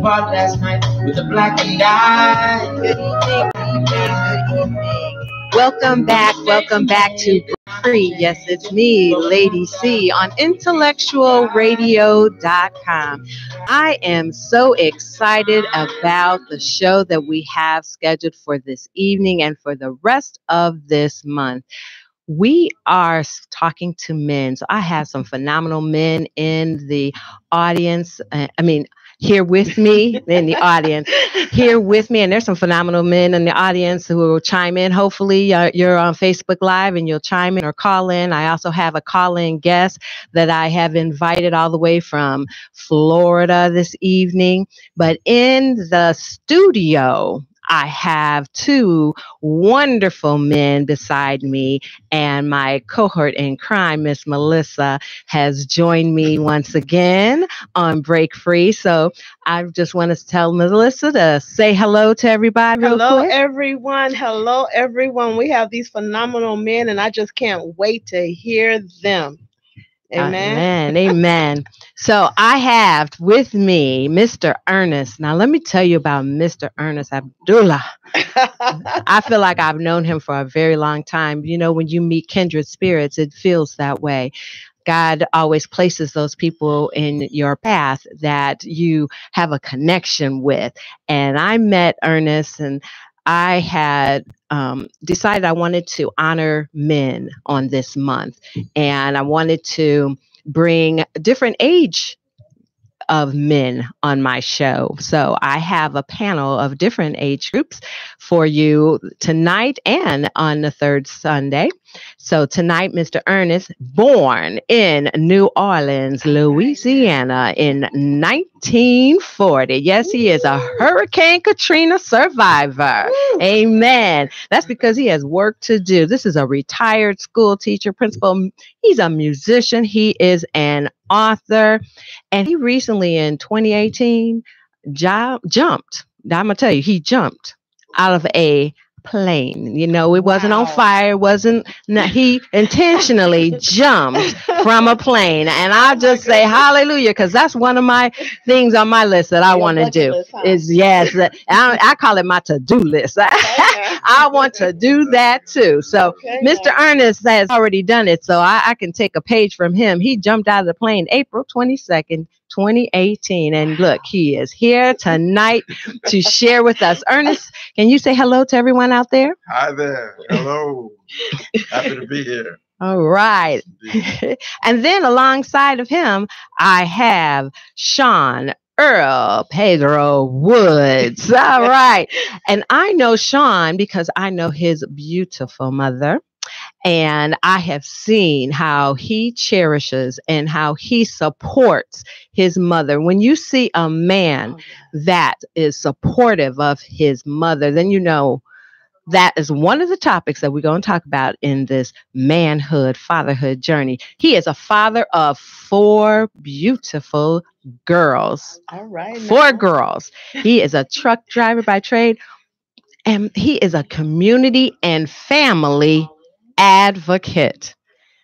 apart last night with a black and white. Good evening, good evening. Welcome back to Free. Yes, it's me, Lady C, on IntellectualRadio.com. I am so excited about the show that we have scheduled for this evening and for the rest of this month. We are talking to men. So I have some phenomenal men in the audience. Here with me in the audience, here with me. And there's some phenomenal men in the audience who will chime in. Hopefully you're on Facebook Live and you'll chime in or call in. I also have a call-in guest that I have invited all the way from Florida this evening. But in the studio, I have two wonderful men beside me, and my cohort in crime, Miss Melissa, has joined me once again on Break Free. So I just want to tell Melissa to say hello to everybody. Hello, everyone. Hello, everyone. We have these phenomenal men, and I just can't wait to hear them. Amen. Amen. So I have with me Mr. Ernest. Now, let me tell you about Mr. Ernest Abdullah. I feel like I've known him for a very long time. You know, when you meet kindred spirits, it feels that way. God always places those people in your path that you have a connection with. And I met Ernest, and I had decided I wanted to honor men on this month, and I wanted to bring different age of men on my show. So I have a panel of different age groups for you tonight and on the third Sunday. So tonight, Mr. Ernest, born in New Orleans, Louisiana in 1940. Yes, he is a Hurricane Katrina survivor. Amen. That's because he has work to do. This is a retired school teacher, principal. He's a musician. He is an author. And he recently in 2018 jumped. I'm going to tell you, he jumped out of a plane. You know, it wasn't on fire. He intentionally jumped from a plane. And I'll just say hallelujah, because that's one of my things on my list that I want to do list, huh? Is yes, I call it my to-do list. I want to do that too. So Mr. Ernest has already done it. So I can take a page from him. He jumped out of the plane April 22nd, 2018. And look, he is here tonight to share with us. Ernest, can you say hello to everyone out there? Hi there. Hello. Happy to be here. All right. And then alongside of him, I have Sean Earl Pedro Woods. All right. And I know Sean because I know his beautiful mother. And I have seen how he cherishes and how he supports his mother. When you see a man that is supportive of his mother, then you know that is one of the topics that we're going to talk about in this manhood, fatherhood journey. He is a father of 4 beautiful girls. All right. 4 girls. He is a truck driver by trade, and he is a community and family advocate.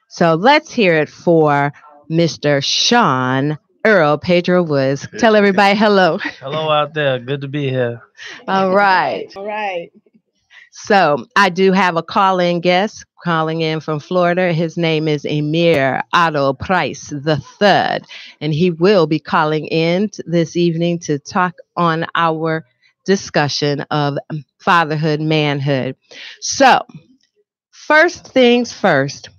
So let's hear it for Mr. Sean Earl Pedro Woods. Tell everybody hello. Hello out there. Good to be here. All right. All right. So I do have a call-in guest calling in from Florida. His name is Emir Otto Price III, and he will be calling in this evening to talk on our discussion of fatherhood, manhood. So first things first,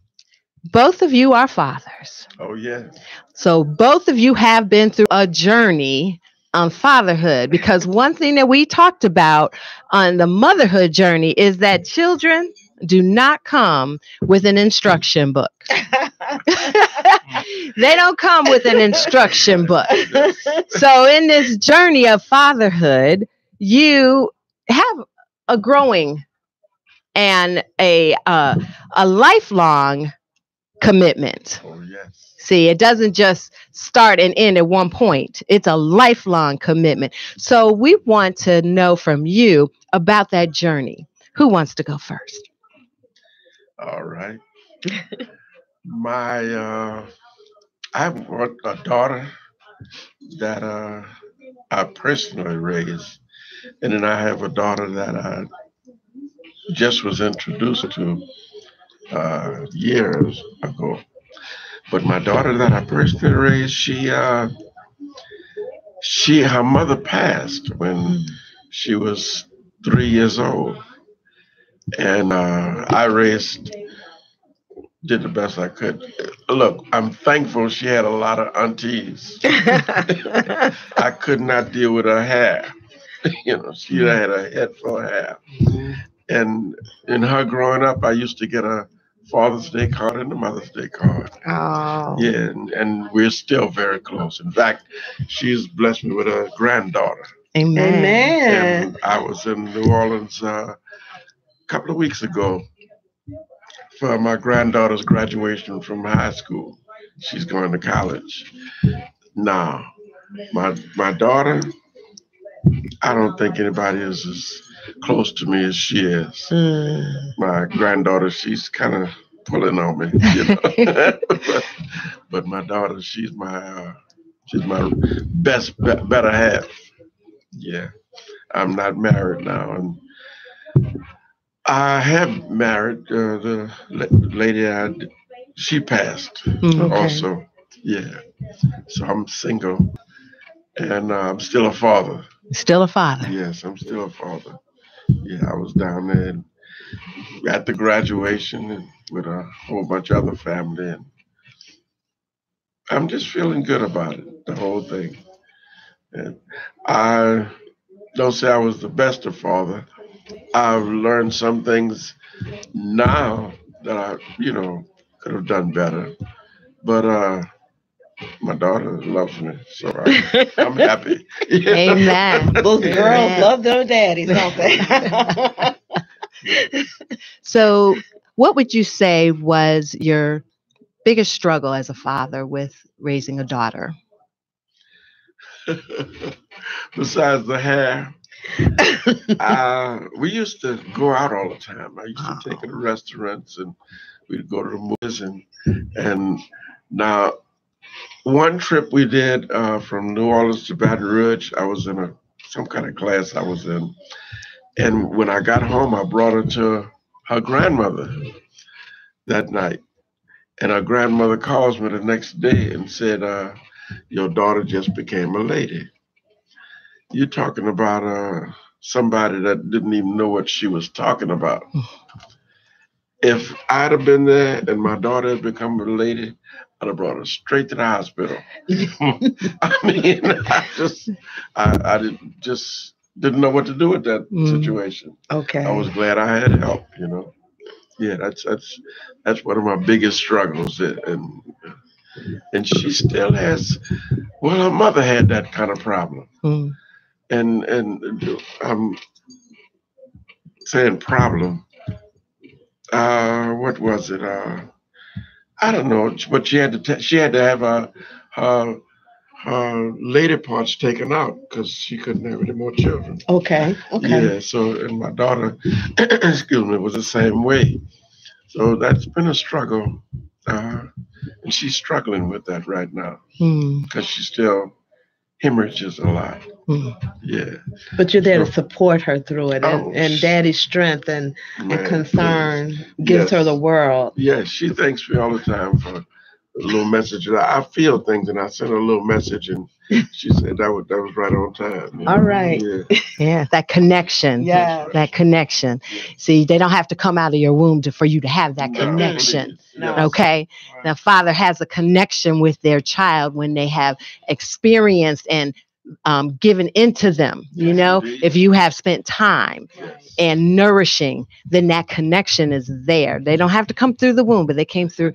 both of you are fathers. Oh, yes. So both of you have been through a journey on fatherhood, because one thing that we talked about on the motherhood journey is that children do not come with an instruction book. They don't come with an instruction book. So in this journey of fatherhood, you have a growing and a lifelong commitment. Oh, yes. See, it doesn't just start and end at one point. It's a lifelong commitment. So we want to know from you about that journey. Who wants to go first? All right. I have a daughter that I personally raised. And then I have a daughter that I just was introduced to years ago. But my daughter that I personally raised, her mother passed when she was 3 years old, and I raised, did the best I could. Look, I'm thankful she had a lot of aunties. I could not deal with her hair. She had a head full of hair. And in her growing up, I used to get a Father's Day card and a Mother's Day card. Oh. Yeah, and we're still very close. In fact, she's blessed me with a granddaughter. Amen. And I was in New Orleans a couple of weeks ago for my granddaughter's graduation from high school. She's going to college. Now, my daughter, I don't think anybody is as close to me as she is. My granddaughter, she's kind of pulling on me, but my daughter, she's my better half. Yeah, I'm not married now, and I have married the lady. She passed also. Yeah, so I'm single, and I'm still a father. Still a father. Yes, I'm still a father. Yeah, I was down there at the graduation and with a whole bunch of other family, and I'm just feeling good about it, the whole thing. And I don't say I was the best of father. I've learned some things now that I, could have done better. But my daughter loves me, so I'm happy. Amen. Those girls love their daddies, don't they? So, what would you say was your biggest struggle as a father with raising a daughter? Besides the hair, we used to go out all the time. I used to take her to restaurants, and we'd go to the movies. And now, one trip we did from New Orleans to Baton Rouge, I was in some kind of class I was in. And when I got home, I brought her to her grandmother that night. And her grandmother calls me the next day and said, your daughter just became a lady. You're talking about somebody that didn't even know what she was talking about. If I'd have been there and my daughter had become a lady, I'd have brought her straight to the hospital. I mean, I didn't know what to do with that situation. Okay. I was glad I had help, Yeah, that's one of my biggest struggles, and she still has. Well, her mother had that kind of problem, and I'm saying problem. What was it? I don't know, but she had to have her lady parts taken out because she couldn't have any more children. Okay. Yeah. So, and my daughter, excuse me, was the same way. So that's been a struggle, and she's struggling with that right now because she still hemorrhages a lot. Yeah. But you're there to support her through it, and Daddy's strength and concern gives her the world. Yes, she thanks me all the time for a little message. I feel things, and I send her a little message, and she said that was right on time. All right. Yeah, that connection. Yeah, that connection. See, they don't have to come out of your womb for you to have that connection. No. Okay. The father has a connection with their child when they have experienced and given into them. If you have spent time and nourishing, then that connection is there. They don't have to come through the womb, but they came through,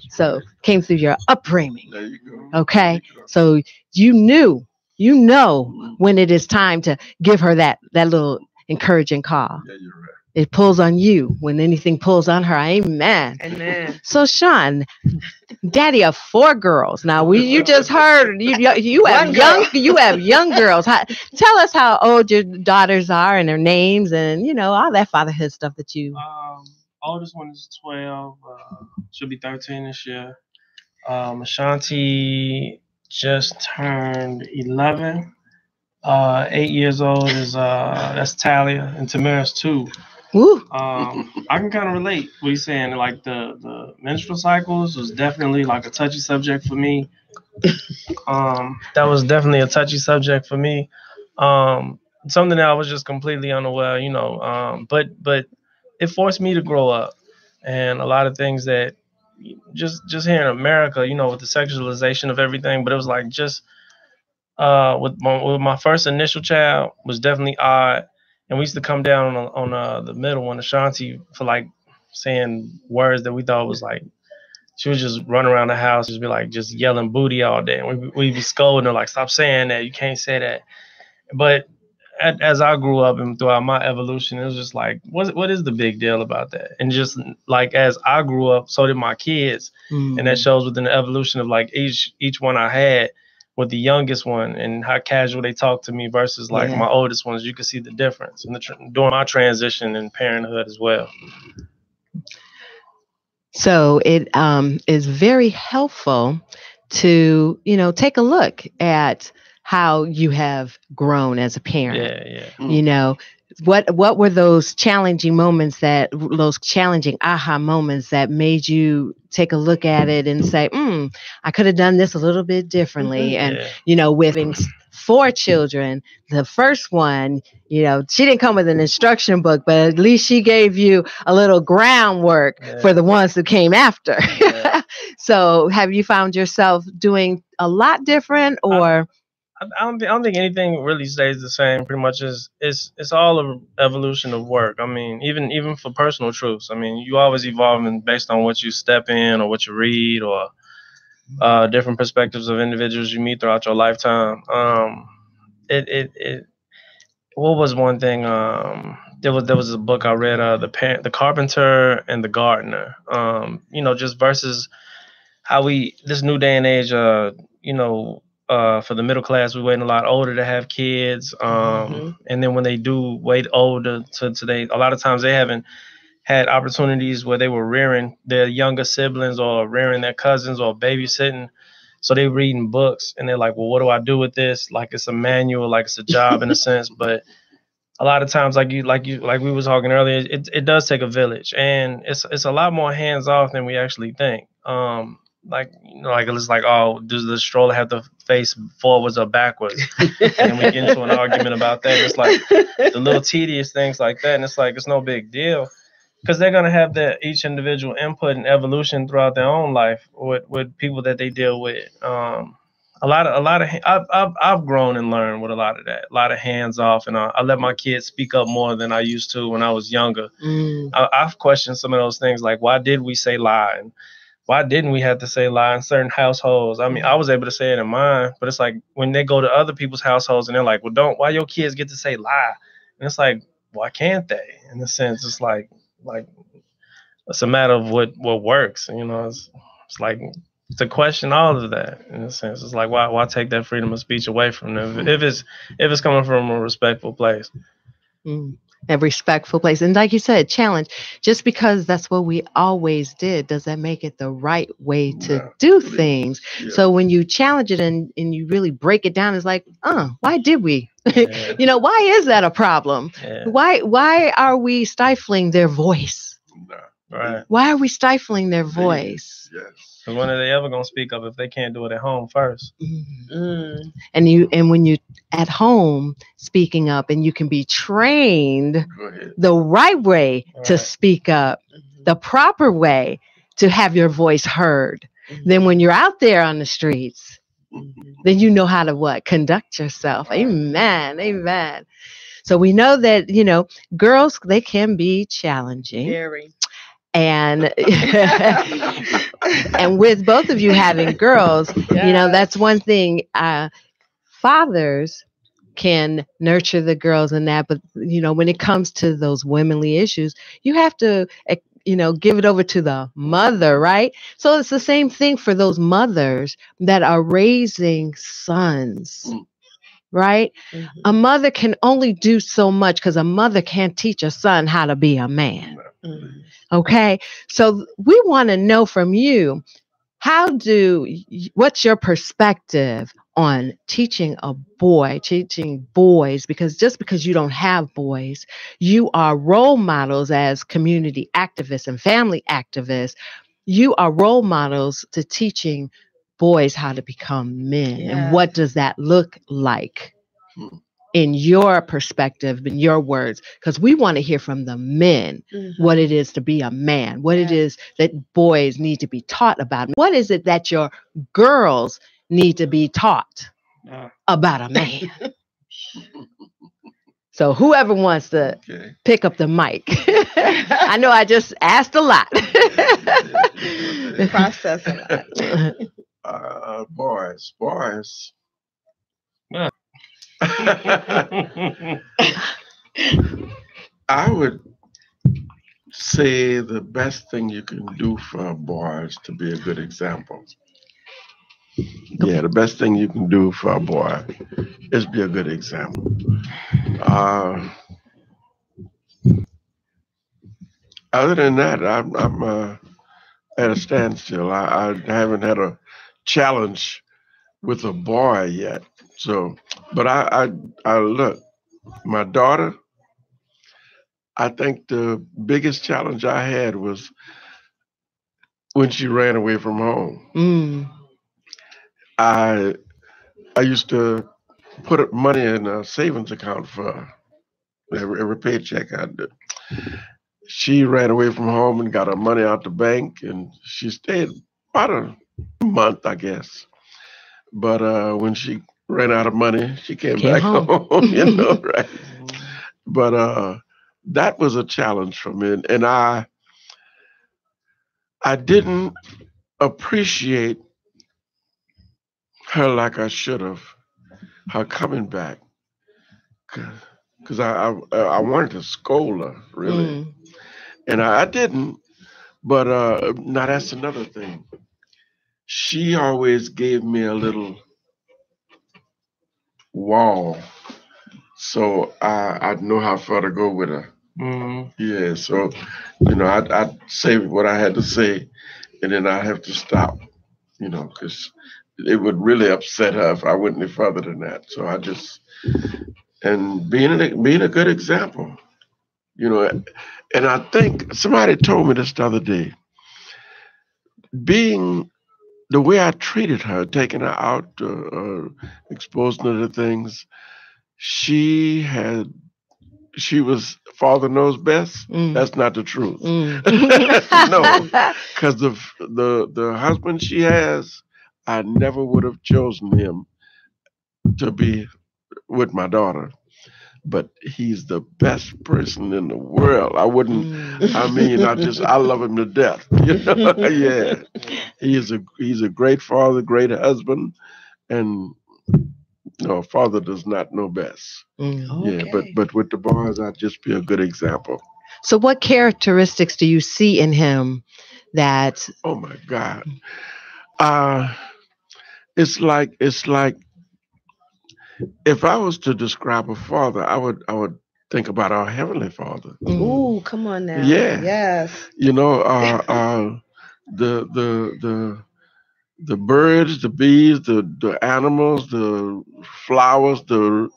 so came through your upbringing. There you go. Okay. So you know when it is time to give her that little encouraging call. Yeah, you're right. It pulls on you when anything pulls on her. Amen. Amen. So Sean, daddy of 4 girls. Now you just heard you have young girls. Tell us how old your daughters are and their names and all that fatherhood stuff that you. Oldest one is 12. She'll be 13 this year. Ashanti just turned 11. 8 years old is that's Talia, and Tamara's 2. Woo. I can kind of relate what he's saying. Like the menstrual cycles was definitely like a touchy subject for me. That was definitely a touchy subject for me. Something that I was just completely unaware, but it forced me to grow up, and a lot of things that just here in America, with the sexualization of everything. But it was like just with my first initial child was definitely odd, and we used to come down on the middle one, Ashanti, for like saying words that we thought was like. She would just run around the house, just be like, just yelling booty all day. And we'd be scolding her, like, stop saying that. You can't say that. But as I grew up and throughout my evolution, it was just like, what is the big deal about that? And just like as I grew up, so did my kids. And that shows within the evolution of like each one I had with the youngest one and how casual they talk to me versus like my oldest ones. You can see the difference and during my transition in parenthood as well. So it is very helpful to, take a look at how you have grown as a parent. Yeah. What were those challenging moments those challenging aha moments that made you take a look at it and say, I could have done this a little bit differently. And, with having 4 children, the first one, she didn't come with an instruction book, but at least she gave you a little groundwork for the ones that came after. So have you found yourself doing a lot different or? I don't think anything really stays the same. Pretty much it's all an evolution of work. I mean, even for personal truths. I mean, you always evolving based on what you step in or what you read or different perspectives of individuals you meet throughout your lifetime. What was one thing? There was a book I read, the Carpenter and the Gardener. Just versus how this new day and age, for the middle class, we're waiting a lot older to have kids. And then when they do wait older to today, a lot of times they haven't had opportunities where they were rearing their younger siblings or rearing their cousins or babysitting. So they're reading books and they're like, well, what do I do with this? Like it's a manual, like it's a job in a sense. But a lot of times, like we were talking earlier, it does take a village, and it's a lot more hands off than we actually think. It's like, oh, does the stroller have to face forwards or backwards? And we get into an argument about that. It's like the little tedious things like that, and it's like it's no big deal because they're gonna have their each individual input and evolution throughout their own life with people that they deal with. I've grown and learned with a lot of that, a lot of hands off, and I let my kids speak up more than I used to when I was younger. I've questioned some of those things, like why did we say lie, and why didn't we have to say lie in certain households? I mean, I was able to say it in mine, but it's like when they go to other people's households and they're like, well, why your kids get to say lie? And it's like, why can't they? In a sense, it's like it's a matter of what works. It's like to question all of that. In a sense, it's like why take that freedom of speech away from them if it's coming from a respectful place. A respectful place. And like you said, challenge. Just because that's what we always did, does that make it the right way to do things? Yeah. So when you challenge it and you really break it down, it's like, why did we? Yeah. Why is that a problem? Yeah. Why are we stifling their voice? Right. Why are we stifling their voice? Yes. Because when are they ever gonna speak up if they can't do it at home first? And when you at home speaking up, and you can be trained the right way to speak up, the proper way to have your voice heard. Then when you're out there on the streets, then you know how to conduct yourself. Amen. Amen. So we know that girls, they can be challenging. Very. And and with both of you having girls, that's one thing. Fathers can nurture the girls in that, but when it comes to those womanly issues, you have to give it over to the mother, right? So it's the same thing for those mothers that are raising sons. Right? Mm-hmm. A mother can only do so much because a mother can't teach a son how to be a man. Mm-hmm. Okay. So we want to know from you, what's your perspective on teaching boys, because just because you don't have boys, you are role models as community activists and family activists. You are role models to teaching boys how to become men. Yeah. And what does that look like in your perspective, in your words? Because we want to hear from the men what it is to be a man, what it is that boys need to be taught about. What is it that your girls need to be taught about a man? So whoever wants to pick up the mic. I know I just asked a lot. Process a lot. Boys. I would say the best thing you can do for a boy is to be a good example. Yeah, the best thing you can do for a boy is be a good example. Other than that, I'm at a standstill. I haven't had a challenge with a boy yet. So, but I look, my daughter, I think the biggest challenge I had was when she ran away from home. I used to put money in a savings account for her. Every paycheck I did. She ran away from home and got her money out the bank, and she stayed about a month, I guess. But when she ran out of money, she came back home, right? But that was a challenge for me, and I didn't appreciate her like I should have, her coming back, because I wanted to scold her, really. And I didn't, but now that's another thing. She always gave me a little wall, so I'd know how far to go with her. Yeah, so, I'd say what I had to say, and then I'd have to stop, because it would really upset her if I went any further than that. So I just, and being a good example, and I think somebody told me this the other day, being the way I treated her, taking her out, exposing her to things, she was father knows best. That's not the truth. No, because the husband she has, I never would have chosen him to be with my daughter. But he's the best person in the world. I love him to death. Yeah. He's a great father, great husband, and a father does not know best. Yeah, but with the boys, I'd just be a good example. So what characteristics do you see in him that? Oh my God. It's like if I was to describe a father, I would think about our Heavenly Father. Ooh, come on now. Yeah. Yes. The birds, the bees, the animals, the flowers, the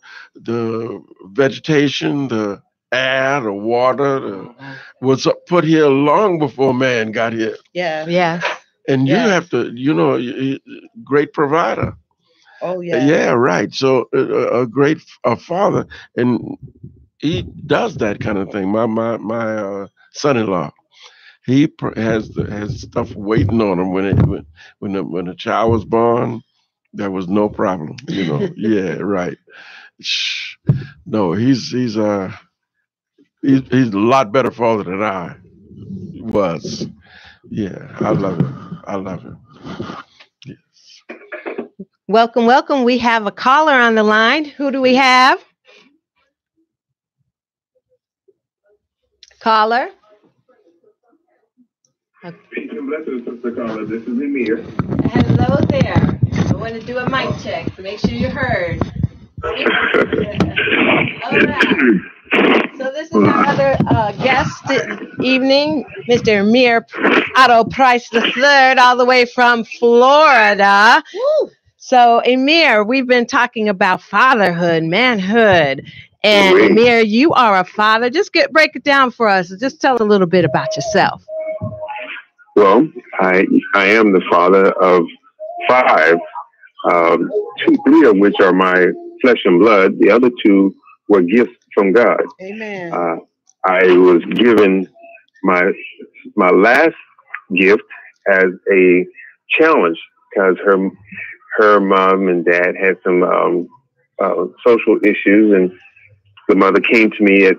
vegetation, the air, the water, was put here long before man got here. Yeah. Yeah. And you have to, great provider. Oh yeah. Yeah, right. So a great father, and he does that kind of thing. My son-in-law, he has stuff waiting on him when the child was born. There was no problem. Yeah, right. No, he's a lot better father than I was. Yeah, I love him. Yes. Welcome. We have a caller on the line. Who do we have? Caller. Peace and blessings, Sister Caller. This is Emir. Hello there. I want to do a mic check to make sure you're heard. All right. So this is our other guest evening, Mr. Emir Otto Price III, all the way from Florida. Woo. So, Emir, we've been talking about fatherhood, manhood. And Great. Emir, you are a father. Just break it down for us. Just tell us a little bit about yourself. Well, I am the father of 5, 3 of which are my flesh and blood. The other 2 were gifts from God. Amen. I was given my last gift as a challenge because her mom and dad had some social issues, and the mother came to me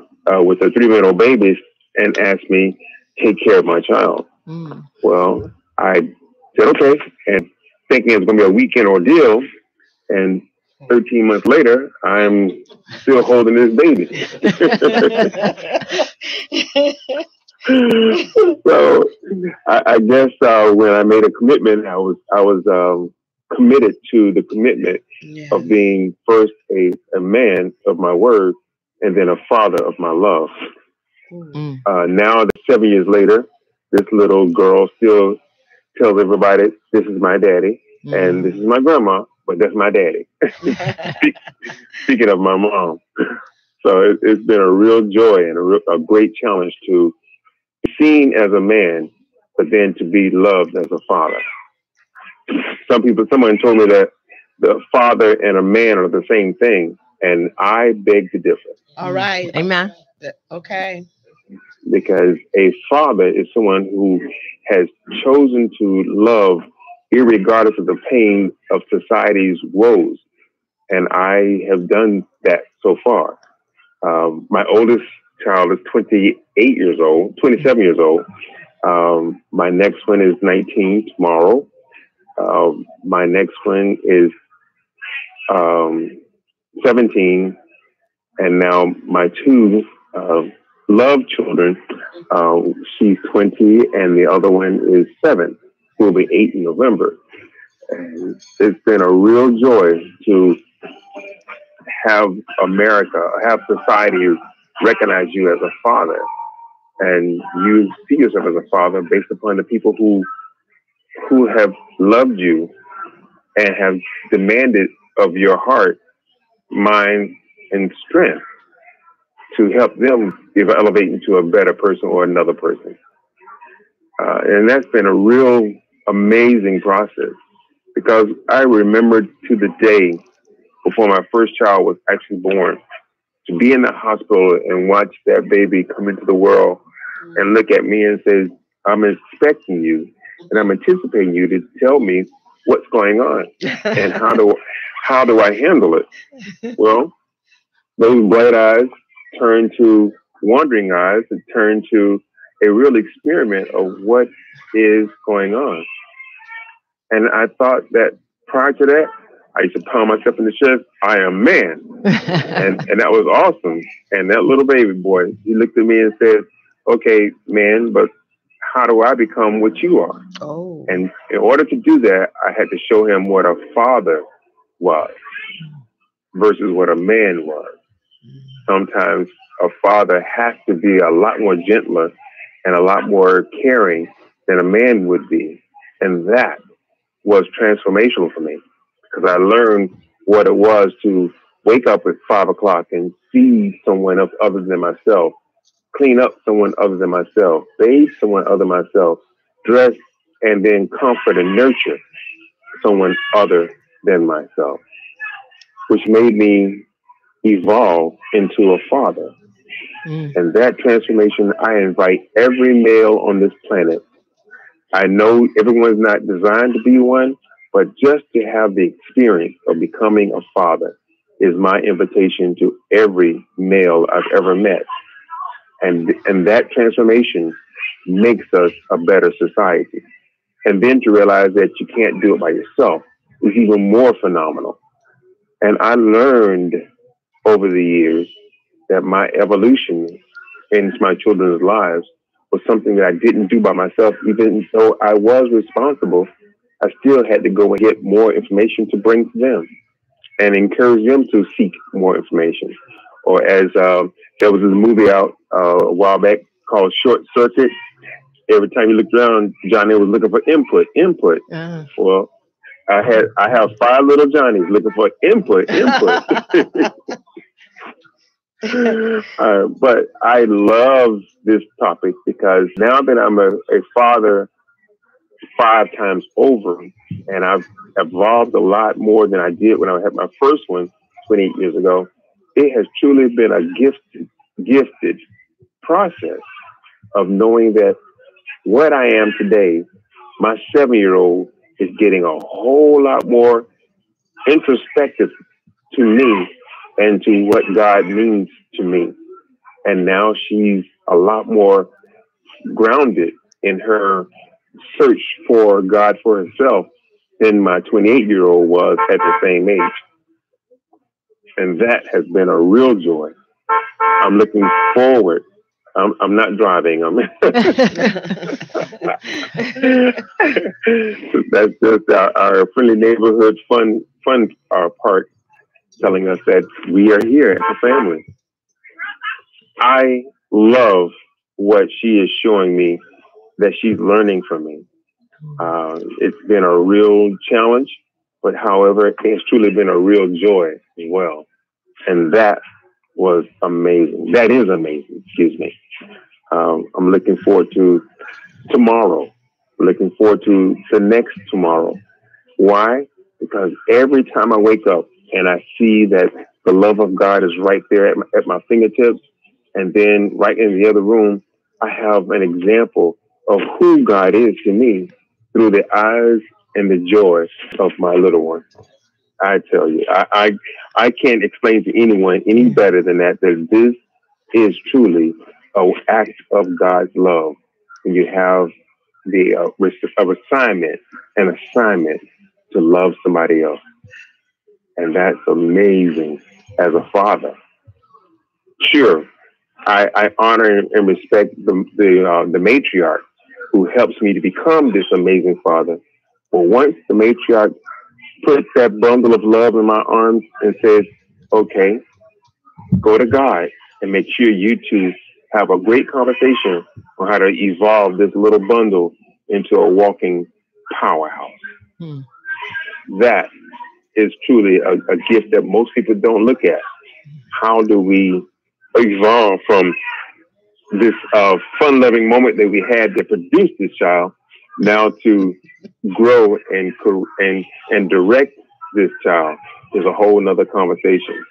with a 3-month-old baby and asked me to take care of my child. Well, I said okay, and thinking it was going to be a weekend ordeal, and 13 months later, I'm still holding this baby. So I guess when I made a commitment, I was committed to the commitment of being first a man of my word and then a father of my love. Now, 7 years later, this little girl still tells everybody, this is my daddy and this is my grandma, but that's my daddy. Speaking of my mom. So it's been a real joy and a great challenge to be seen as a man, but then to be loved as a father. Someone told me that the father and a man are the same thing, and I beg to differ. All right. Amen. Okay. Because a father is someone who has chosen to love irregardless of the pain of society's woes. And I have done that so far. My oldest child is 27 years old. My next one is 19 tomorrow. My next one is 17. And now my 2 love children, she's 20 and the other one is 7, who will be 8 in November. And it's been a real joy to have society recognize you as a father, and you see yourself as a father based upon the people who have loved you and have demanded of your heart, mind, and strength to help them elevate into a better person or another person. And that's been a real amazing process, because I remember to the day before my first child was actually born, to be in the hospital and watch that baby come into the world and look at me and say, I'm expecting you and I'm anticipating you to tell me what's going on and how do I handle it? Well, those bright eyes turn to wandering eyes and turn to a real experiment of what is going on. And I thought that prior to that, I used to pound myself in the chest, I am man. and that was awesome. And that little baby boy, he looked at me and said, okay, man, but how do I become what you are? Oh. And in order to do that, I had to show him what a father was versus what a man was. Sometimes a father has to be a lot more gentler and a lot more caring than a man would be. And that was transformational for me, because I learned what it was to wake up at 5 o'clock and feed someone else other than myself, clean up someone other than myself, bathe someone other than myself, dress and then comfort and nurture someone other than myself, which made me evolve into a father. And that transformation, I invite every male on this planet. I know everyone's not designed to be one, but just to have the experience of becoming a father is my invitation to every male I've ever met. And that transformation makes us a better society. And then to realize that you can't do it by yourself is even more phenomenal. And I learned over the years that my evolution into my children's lives was something that I didn't do by myself. Even though I was responsible, I still had to go and get more information to bring to them and encourage them to seek more information. Or as there was this movie out a while back called Short Circuit. Every time you looked around, Johnny was looking for input. Well, I have 5 little Johnnies looking for input. But I love this topic because now that I'm a father 5 times over, and I've evolved a lot more than I did when I had my first one 28 years ago, it has truly been a gifted process of knowing that what I am today, my 7-year-old is getting a whole lot more introspective to me and to what God means to me. And now she's a lot more grounded in her search for God for herself than my 28-year-old was at the same age. And that has been a real joy. I'm looking forward. I'm not driving. That's just our friendly neighborhood fun part, telling us that we are here as a family. I love what she is showing me, that she's learning from me. It's been a real challenge, but however, it's truly been a real joy as well. And that was amazing. That is amazing, excuse me. I'm looking forward to tomorrow. I'm looking forward to the next tomorrow. Why? Because every time I wake up and I see that the love of God is right there at my fingertips, and then right in the other room, I have an example of who God is to me through the eyes and the joy of my little one. I tell you, I can't explain to anyone any better than that this is truly an act of God's love. And you have the assignment to love somebody else. And that's amazing as a father. Sure, I honor and respect the matriarch who helps me to become this amazing father. But once the matriarch puts that bundle of love in my arms and says, okay, go to God and make sure you two have a great conversation on how to evolve this little bundle into a walking powerhouse. That is truly a gift that most people don't look at. How do we evolve from this fun-loving moment that we had that produced this child now to grow and direct this child is a whole nother conversation.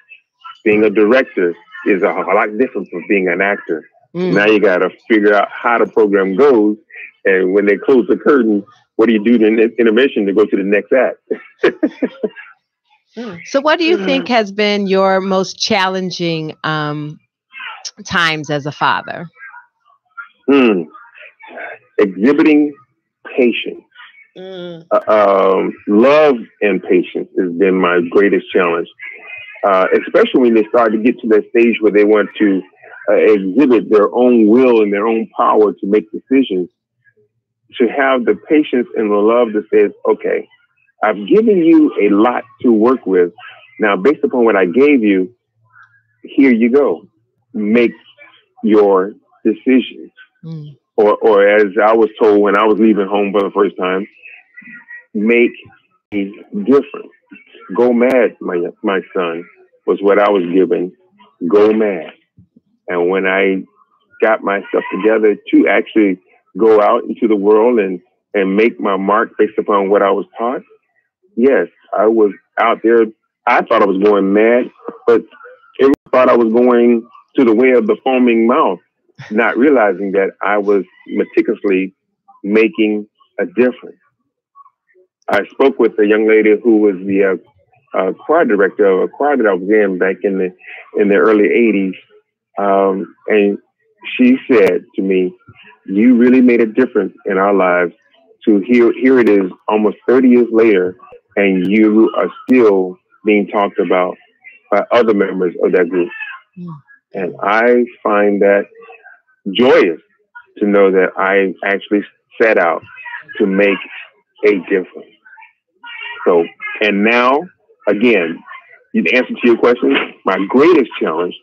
Being a director is a lot different from being an actor. Now you got to figure out how the program goes, and when they close the curtain, what do you do in intermission to go to the next act? So what do you think has been your most challenging times as a father? Exhibiting patience. Love and patience has been my greatest challenge, especially when they start to get to that stage where they want to exhibit their own will and their own power to make decisions. To have the patience and the love that says, okay, I've given you a lot to work with. Now, based upon what I gave you, here you go. Make your decisions. Or as I was told when I was leaving home for the first time, make a difference. Go mad, my son, was what I was given. Go mad. And when I got myself together to actually go out into the world and make my mark based upon what I was taught, yes, I was out there. I thought I was going mad, but everyone thought I was going to the way of the foaming mouth, not realizing that I was meticulously making a difference. I spoke with a young lady who was the choir director of a choir that I was in back in the early 80s. And she said to me, you really made a difference in our lives. To here it is almost 30 years later, and you are still being talked about by other members of that group. And I find that joyous to know that I actually set out to make a difference. So, and now, again, the answer to your question, my greatest challenge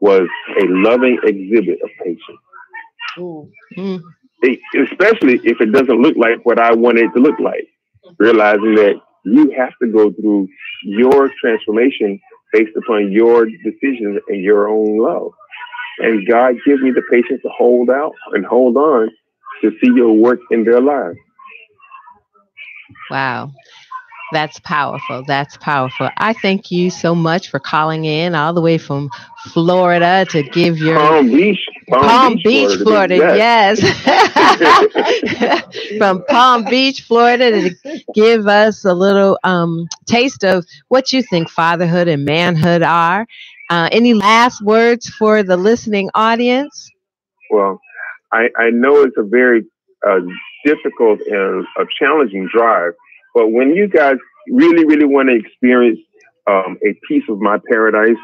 was a loving exhibit of patience. Especially if it doesn't look like what I want it to look like. Realizing that You have to go through your transformation based upon your decisions and your own love. And God gives me the patience to hold out and hold on to see your work in their lives. Wow. That's powerful. That's powerful. I thank you so much for calling in all the way from Florida to give your Palm Beach, Florida. Yes. From Palm Beach, Florida, to give us a little taste of what you think fatherhood and manhood are. Any last words for the listening audience? Well, I know it's a very difficult and a challenging drive, but when you guys really, really want to experience a piece of my paradise,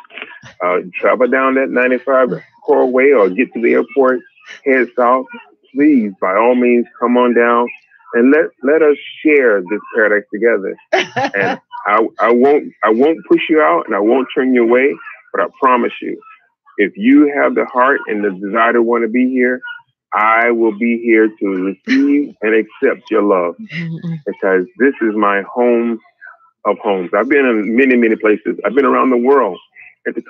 travel down that 95 Coral Way or get to the airport, head south, please, by all means, come on down and let us share this paradise together. And I won't push you out and I won't turn you away, but I promise you, if you have the heart and the desire to want to be here, I will be here to receive and accept your love, because this is my home of homes. I've been in many, many places. I've been around the world, and to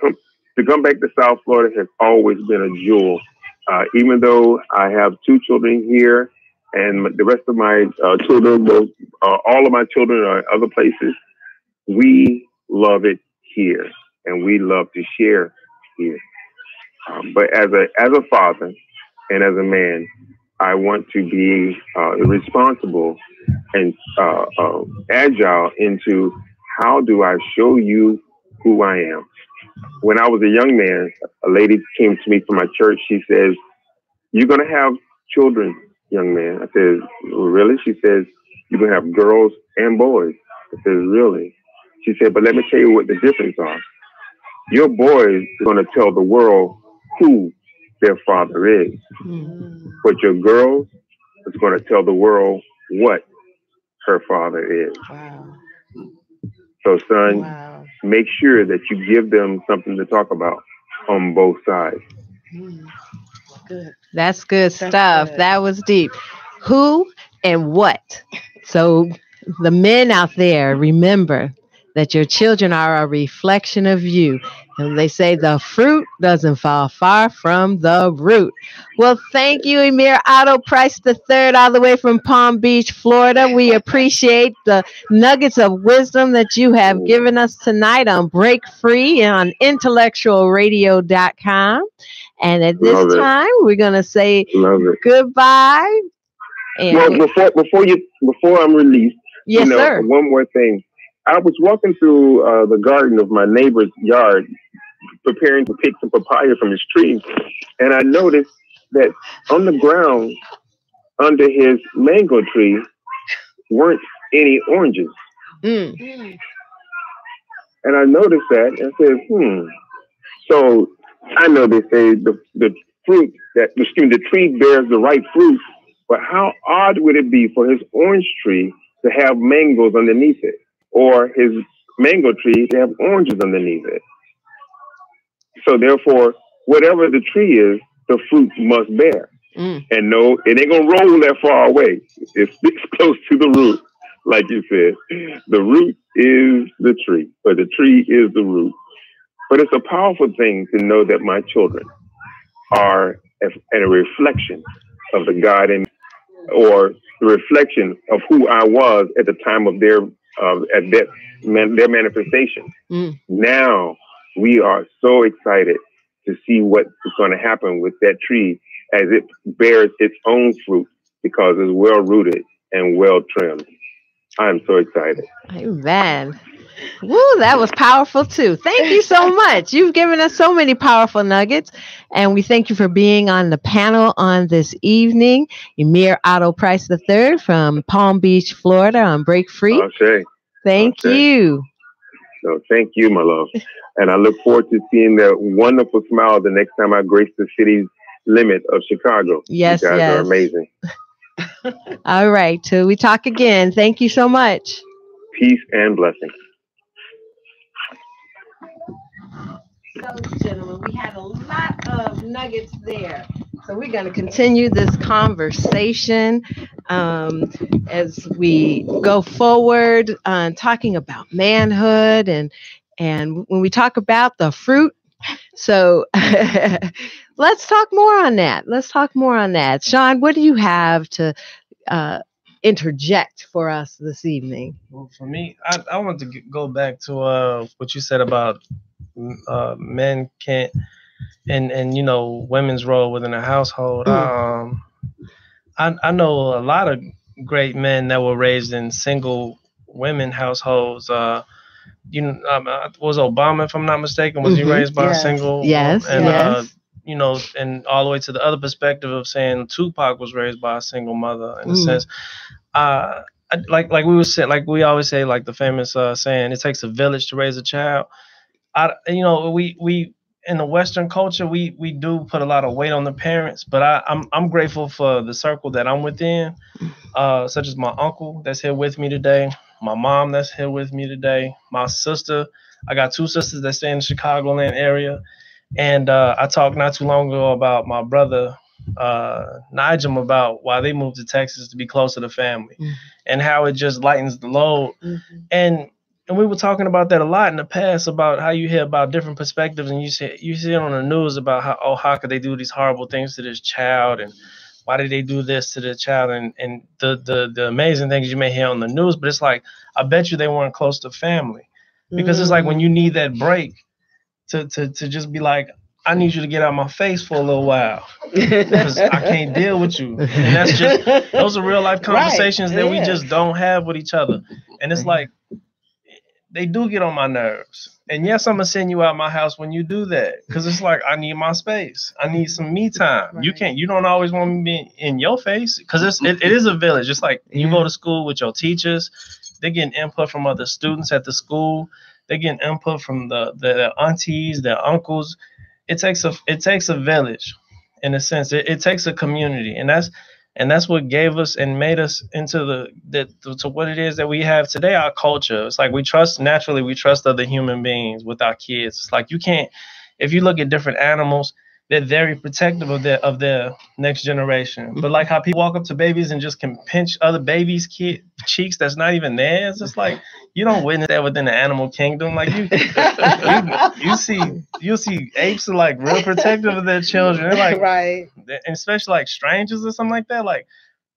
come back to South Florida has always been a jewel. Even though I have 2 children here, and the rest of my children, all of my children are in other places, we love it here, and we love to share here. But as a father and as a man, I want to be responsible and agile into how do I show you who I am. When I was a young man, a lady came to me from my church. She says, "You're going to have children, young man." I said, "Really?" She says, "You're going to have girls and boys." I said, "Really?" She said, "But let me tell you what the difference are. Your boys are going to tell the world who their father is. But your girl is going to tell the world what her father is." Wow. So, son, make sure that you give them something to talk about on both sides. Good. That's good stuff. Good. That was deep. Who and what? So the men out there, remember that your children are a reflection of you. And they say the fruit doesn't fall far from the root. Well, thank you, Emir Otto Price III, all the way from Palm Beach, Florida. We appreciate the nuggets of wisdom that you have given us tonight on Break Free and on IntellectualRadio.com. And at this time, we're going to say goodbye. And well, before I'm released, yes, sir. One more thing. I was walking through the garden of my neighbor's yard, preparing to pick some papaya from his tree, and I noticed that on the ground under his mango tree weren't any oranges. And I noticed that and said, So I know they say the fruit the tree bears the right fruit, but how odd would it be for his orange tree to have mangoes underneath it, or his mango tree to have oranges underneath it? So therefore, whatever the tree is, the fruit must bear. And no, it ain't gonna roll that far away. It sticks close to the root, like you said. The root is the tree, or the tree is the root. But it's a powerful thing to know that my children are a reflection of the God in, or the reflection of who I was at the time of their manifestation. Now we are so excited to see what is going to happen with that tree as it bears its own fruit, because it's well rooted and well trimmed. I'm so excited. Amen. Woo, that was powerful too. Thank you so much. You've given us so many powerful nuggets, and we thank you for being on the panel on this evening. Emir Otto Price III from Palm Beach, Florida on Break Free. Okay. Thank you. So thank you, my love. And I look forward to seeing that wonderful smile the next time I grace the city's limit of Chicago. Yes, you guys are amazing. All right. Till we talk again. Thank you so much. Peace and blessings. So, gentlemen, we had a lot of nuggets there. So we're going to continue this conversation. as we go forward on talking about manhood and when we talk about the fruit. So let's talk more on that. Sean, what do you have to interject for us this evening? Well, for me, I want to go back to what you said about men can't and women's role within a household. I know a lot of great men that were raised in single women households. Was Obama, if I'm not mistaken, was he raised by a single? Yes. And yes. And all the way to the other perspective of saying Tupac was raised by a single mother in a sense. Like we were saying, like we always say, like the famous saying, it takes a village to raise a child. We in the Western culture, we do put a lot of weight on the parents, but I'm grateful for the circle that I'm within, such as my uncle that's here with me today, my mom that's here with me today, my sister. I got 2 sisters that stay in the Chicagoland area, and I talked not too long ago about my brother Nigel about why they moved to Texas to be closer to family, and how it just lightens the load. And we were talking about that a lot in the past, about how you hear about different perspectives, and you see it on the news about how could they do these horrible things to this child, and why did they do this to the child, and the amazing things you may hear on the news. But it's like, I bet you they weren't close to family, because it's like when you need that break to just be like, I need you to get out of my face for a little while because I can't deal with you. And that's just, those are real life conversations that we just don't have with each other. And it's like, they do get on my nerves. And yes, I'm gonna send you out my house when you do that, because it's like, I need my space. I need some me time. You don't always want me to be in your face, because it is a village. It's like you go to school with your teachers. They're getting input from other students at the school. They're getting input from the aunties, their uncles. It takes a village, in a sense. It takes a community, and that's what gave us and made us into to what it is that we have today. Our culture. It's like we trust other human beings with our kids. It's like, you can't, if you look at different animals, they're very protective of their next generation. But like how people walk up to babies and just can pinch other babies' cheeks that's not even theirs. It's like, you don't witness that within the animal kingdom. Like you see apes are like real protective of their children. They're like, and especially like strangers or something like that. Like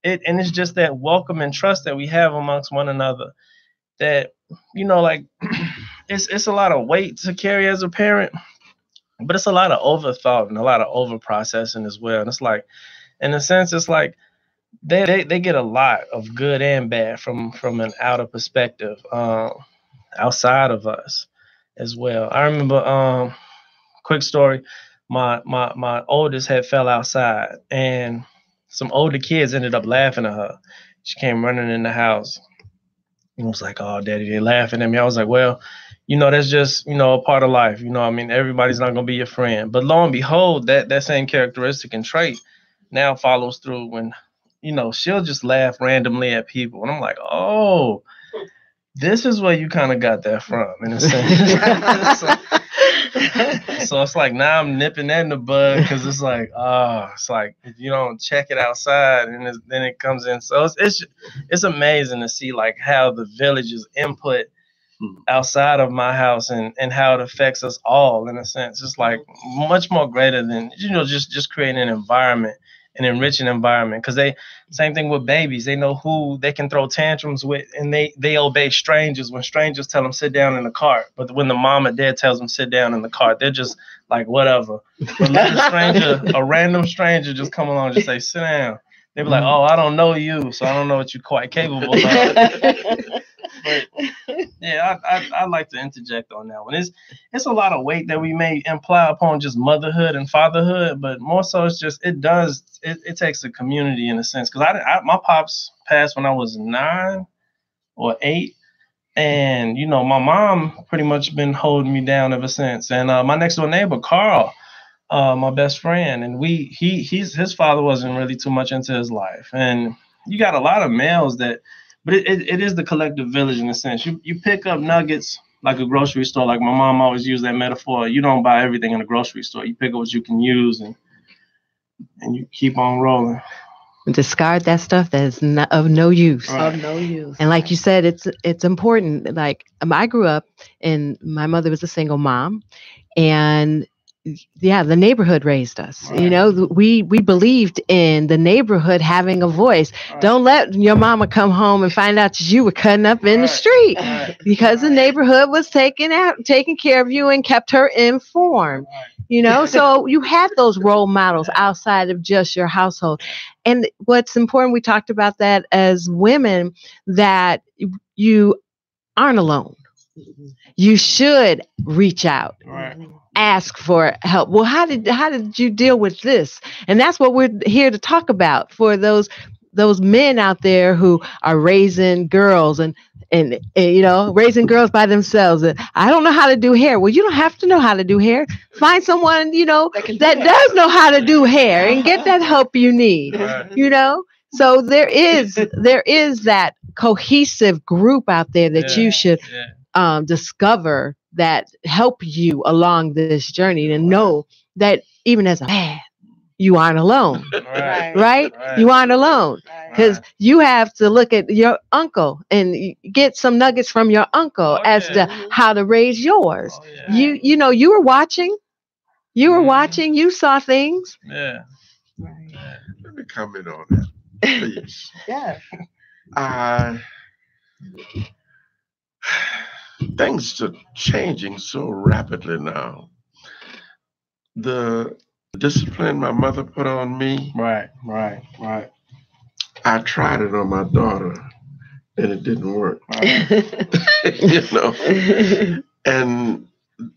and it's just that welcome and trust that we have amongst one another. That like it's a lot of weight to carry as a parent. But it's a lot of overthought and a lot of over processing as well. And it's like, in a sense, it's like they get a lot of good and bad from an outer perspective, outside of us as well. I remember, quick story, my oldest had fell outside, and some older kids ended up laughing at her. She came running in the house and was like, "Oh, Daddy, they're laughing at me." I was like, "Well, that's just, a part of life. I mean, everybody's not going to be your friend." But lo and behold, that same characteristic and trait now follows through when, she'll just laugh randomly at people. And I'm like, oh, this is where you kind of got that from, in a sense. So it's like, now I'm nipping that in the bud, because it's like, it's like, if you don't check it outside, and then it comes in. So it's amazing to see like how the village's input outside of my house and how it affects us all, in a sense. It's like much more greater than just creating an environment, an enriching environment, because same thing with babies. They know who they can throw tantrums with, and they obey strangers when strangers tell them sit down in the cart. But when the mom or dad tells them sit down in the cart, they're just like, whatever. But let a random stranger just come along and just say sit down, they be like, oh, I don't know you, so I don't know what you're quite capable of. But yeah, I like to interject on that one. It's a lot of weight that we may imply upon just motherhood and fatherhood, but more so it takes a community, in a sense. Because my pops passed when I was 9 or 8, and my mom pretty much been holding me down ever since. And my next door neighbor, Carl, my best friend, and his father wasn't really too much into his life, and you got a lot of males that. But it is the collective village, in a sense. You pick up nuggets like a grocery store. Like my mom always used that metaphor. You don't buy everything in a grocery store. You pick up what you can use, and you keep on rolling. Discard that stuff that is of no use. Of no use. And like you said, it's important. Like I grew up, and my mother was a single mom, and yeah, the neighborhood raised us. Right. You know, we believed in the neighborhood having a voice. Right. Don't let your mama come home and find out that you were cutting up in the street, because the neighborhood was taking care of you and kept her informed. You know, so you had those role models outside of just your household. And what's important, we talked about that as women, that you aren't alone. You should reach out. Right. Ask for help. Well, how did you deal with this? And that's what we're here to talk about for those men out there who are raising girls and you know, raising girls by themselves. And I don't know how to do hair. Well, you don't have to know how to do hair. Find someone, you know, that does know how to do hair and get that help you need. Right. You know? So there is that cohesive group out there that you should discover that help you along this journey, and know that even as a man, you aren't alone. Right? You aren't alone, because you have to look at your uncle and get some nuggets from your uncle as to how to raise yours. You know, you were watching. You were watching. You saw things. Yeah. Let me comment on that, please. Yeah. Things are changing so rapidly now. The discipline my mother put on me, Right. I tried it on my daughter, and it didn't work. You know, and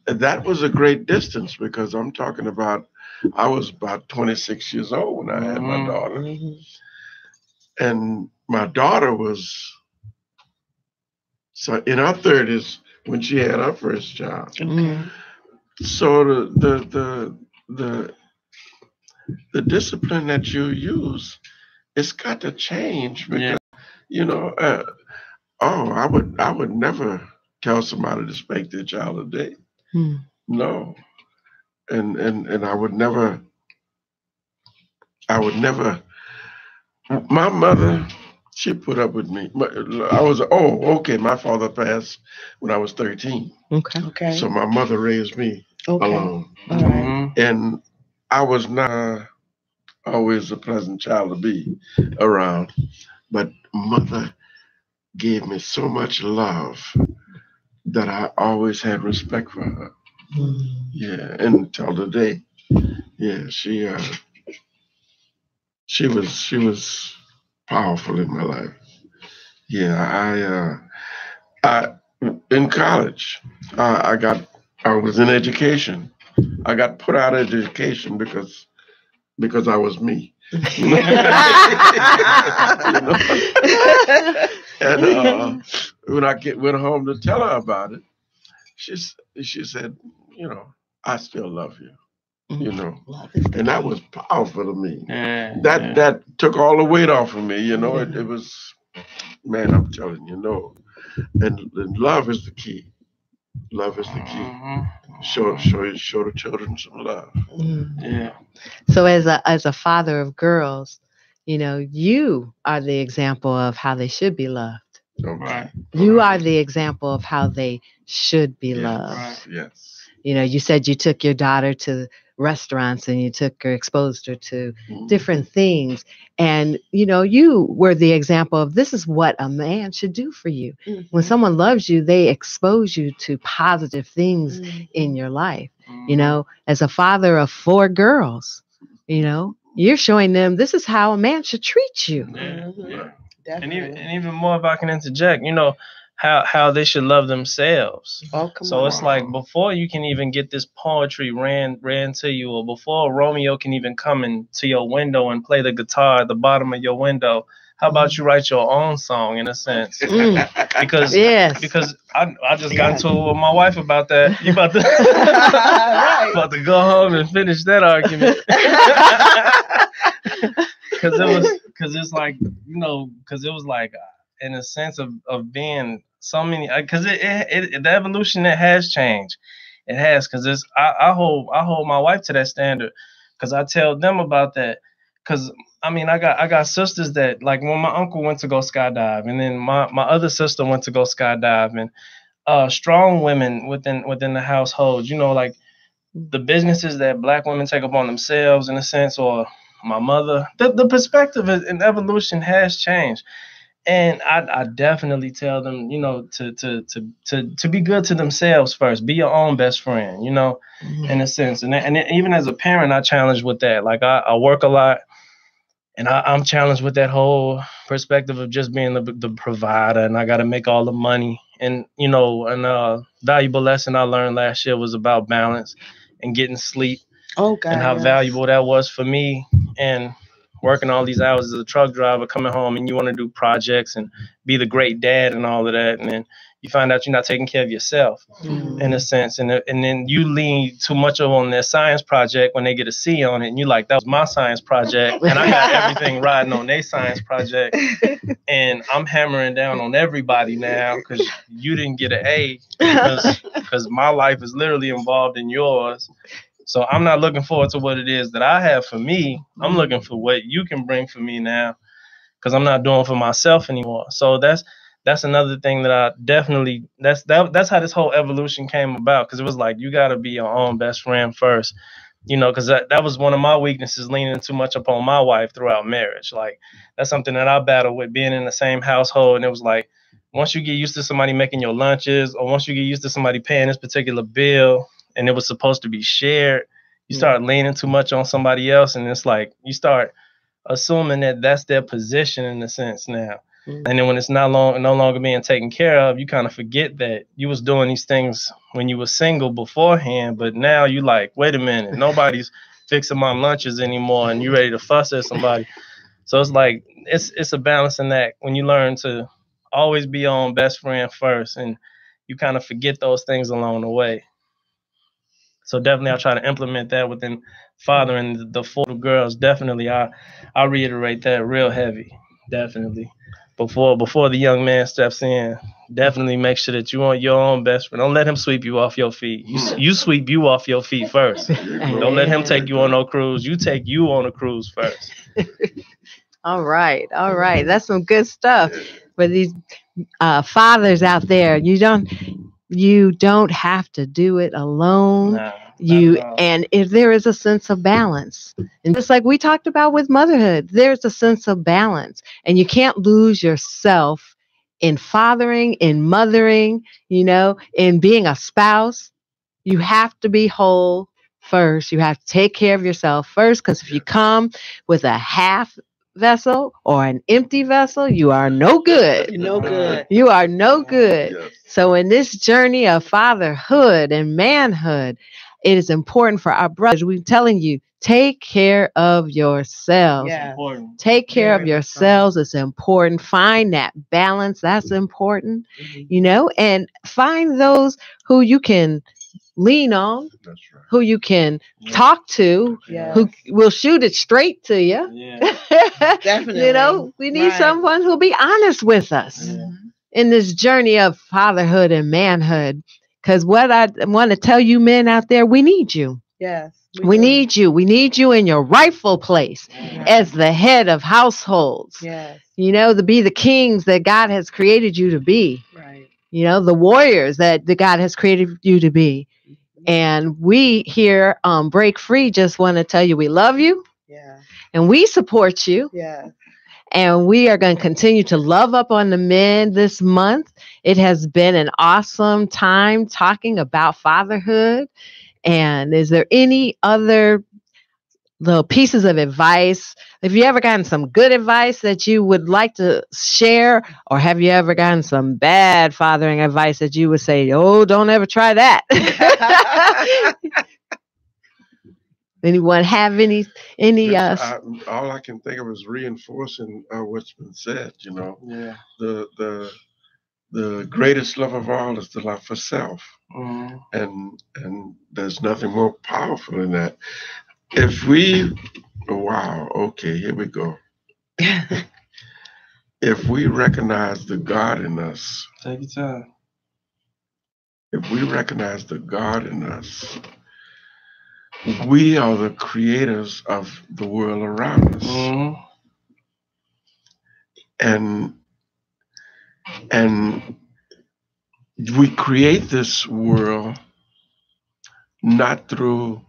that was a great distance, because I'm talking about, I was about 26 years old when I had my daughter, and my daughter was so in her 30s when she had her first child. So the discipline that you use, it's got to change, because you know, I would never tell somebody to spank their child a day. No, and I would never. My mother, she put up with me. My father passed when I was 13. Okay. So my mother raised me alone. All right. And I was not always a pleasant child to be around, but mother gave me so much love that I always had respect for her. Yeah, and until today, yeah, she was powerful in my life. Yeah, I in college, I was in education. I got put out of education because I was me. You know? And when I went home to tell her about it, she said, you know, I still love you. You know, and that was powerful to me. That took all the weight off of me. You know, it was, man, I'm telling you, and love is the key. Love is the key. Show the children some love. Yeah. So as a father of girls, you know, you are the example of how they should be loved. Right. You are the example of how they should be loved. Right. Yes. You know, you said you took your daughter to restaurants and you exposed her to different things. And, you know, you were the example of this is what a man should do for you. When someone loves you, they expose you to positive things in your life. You know, as a father of 4 girls, you know, you're showing them this is how a man should treat you. Yeah. And even more, if I can interject, you know, how they should love themselves. So it's like before you can even get this poetry ran to you, or before Romeo can even come into your window and play the guitar at the bottom of your window, how about you write your own song in a sense? Because I just got into it with my wife about that. You about to about to go home and finish that argument. Because it's like, you know, because it was like in a sense of being so many, because the evolution that has changed, it has, because it's I hold my wife to that standard, because I tell them about that, because I mean, I got sisters that, like, when my uncle went to go skydive, and then my other sister went to go skydive, and strong women within the household, like the businesses that Black women take upon themselves, in a sense, or my mother, the perspective in evolution has changed. And I definitely tell them, to be good to themselves first. Be your own best friend, in a sense. And even as a parent, I challenge with that. Like, I work a lot, and I'm challenged with that whole perspective of just being the provider, and I got to make all the money. And, a valuable lesson I learned last year was about balance and getting sleep. Oh, God, and how valuable that was for me. And working all these hours as a truck driver, coming home, and you want to do projects and be the great dad and all of that. And then you find out you're not taking care of yourself, in a sense. And then you lean too much on their science project when they get a C on it. And you're like, that was my science project. And I got everything riding on their science project. And I'm hammering down on everybody now because you didn't get an A, because my life is literally involved in yours. So I'm not looking forward to what it is that I have for me. I'm looking for what you can bring for me now, because I'm not doing for myself anymore. So that's another thing that I definitely, that's how this whole evolution came about, because it was like, you got to be your own best friend first, because that was one of my weaknesses, leaning too much upon my wife throughout marriage. Like, that's something that I battle with, being in the same household. And it was like, once you get used to somebody making your lunches, or once you get used to somebody paying this particular bill, and it was supposed to be shared, you start leaning too much on somebody else, and it's like you start assuming that that's their position, in a sense, now. And then when it's no longer being taken care of, you kind of forget that you was doing these things when you were single beforehand, but now you like, wait a minute, nobody's fixing my lunches anymore, and you ready to fuss at somebody. So it's like it's a balancing act when you learn to always be your own best friend first, and you kind of forget those things along the way. So definitely I try to implement that within fathering the 4 girls. Definitely I reiterate that real heavy. Definitely. Before the young man steps in, definitely make sure that you want your own best friend. Don't let him sweep you off your feet. You sweep you off your feet first. Don't let him take you on no cruise. You take you on a cruise first. All right. That's some good stuff for these fathers out there. You don't have to do it alone. Nah, and if there is a sense of balance, and just like we talked about with motherhood, there's a sense of balance, and you can't lose yourself in fathering, in mothering, in being a spouse. You have to be whole first. You have to take care of yourself first, because if you come with a half vessel or an empty vessel, you are no good. No good. You are no good. Yes. So in this journey of fatherhood and manhood, it is important for our brothers. We're telling you, take care of yourselves. Yeah. Take care of yourselves. It's important. Find that balance. That's important. And find those who you can lean on, That's right. who you can talk to, who will shoot it straight to you. Yeah. Definitely. We need someone who'll be honest with us in this journey of fatherhood and manhood. Because what I want to tell you men out there, we need you. Yes. We need you. We need you in your rightful place as the head of households. Yes. To be the kings that God has created you to be. Right. The warriors that God has created you to be. And we here on Break Free just want to tell you we love you. Yeah. And we support you. Yeah. And we are going to continue to love up on the men this month. It has been an awesome time talking about fatherhood. And is there any other little pieces of advice? Have you ever gotten some good advice that you would like to share? Or have you ever gotten some bad fathering advice that you would say, oh, don't ever try that? Anyone have any all I can think of is reinforcing what's been said. Yeah. The greatest love of all is the love for self. And there's nothing more powerful than that. If we here we go. If we recognize the God in us, Take your time. if we recognize the God in us, we are the creators of the world around us. and we create this world not through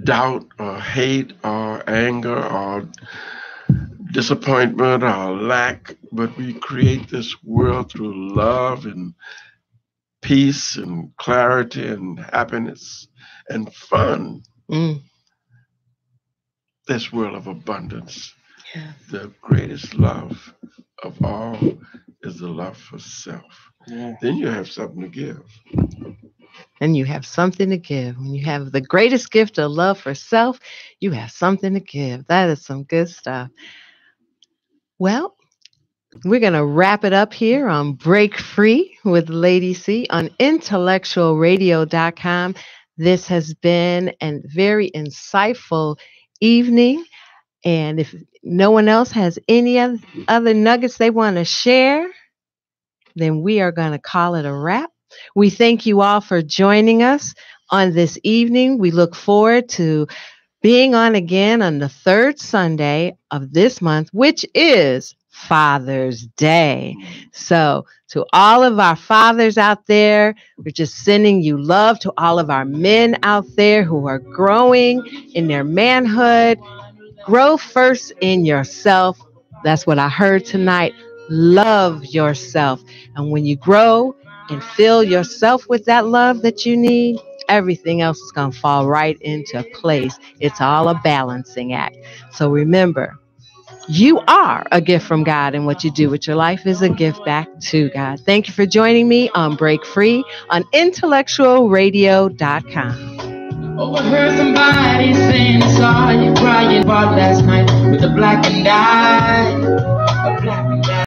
doubt or hate or anger or disappointment or lack, but we create this world through love and peace and clarity and happiness and fun. This world of abundance. Yeah. The greatest love of all is the love for self. Yeah. Then you have something to give. And you have something to give. When you have the greatest gift of love for self, you have something to give. That is some good stuff. Well, we're going to wrap it up here on Break Free with Lady C on IntellectualRadio.com. This has been a very insightful evening. And if no one else has any other nuggets they want to share, then we are going to call it a wrap. We thank you all for joining us on this evening. We look forward to being on again on the third Sunday of this month, which is Father's Day. So to all of our fathers out there, we're just sending you love. To all of our men out there who are growing in their manhood, grow first in yourself. That's what I heard tonight. Love yourself. And when you grow and fill yourself with that love that you need, everything else is going to fall right into place. It's all a balancing act. So remember, you are a gift from God, and what you do with your life is a gift back to God. Thank you for joining me on Break Free on IntellectualRadio.com. Overheard somebody saying they saw you crying about last night with a black and white.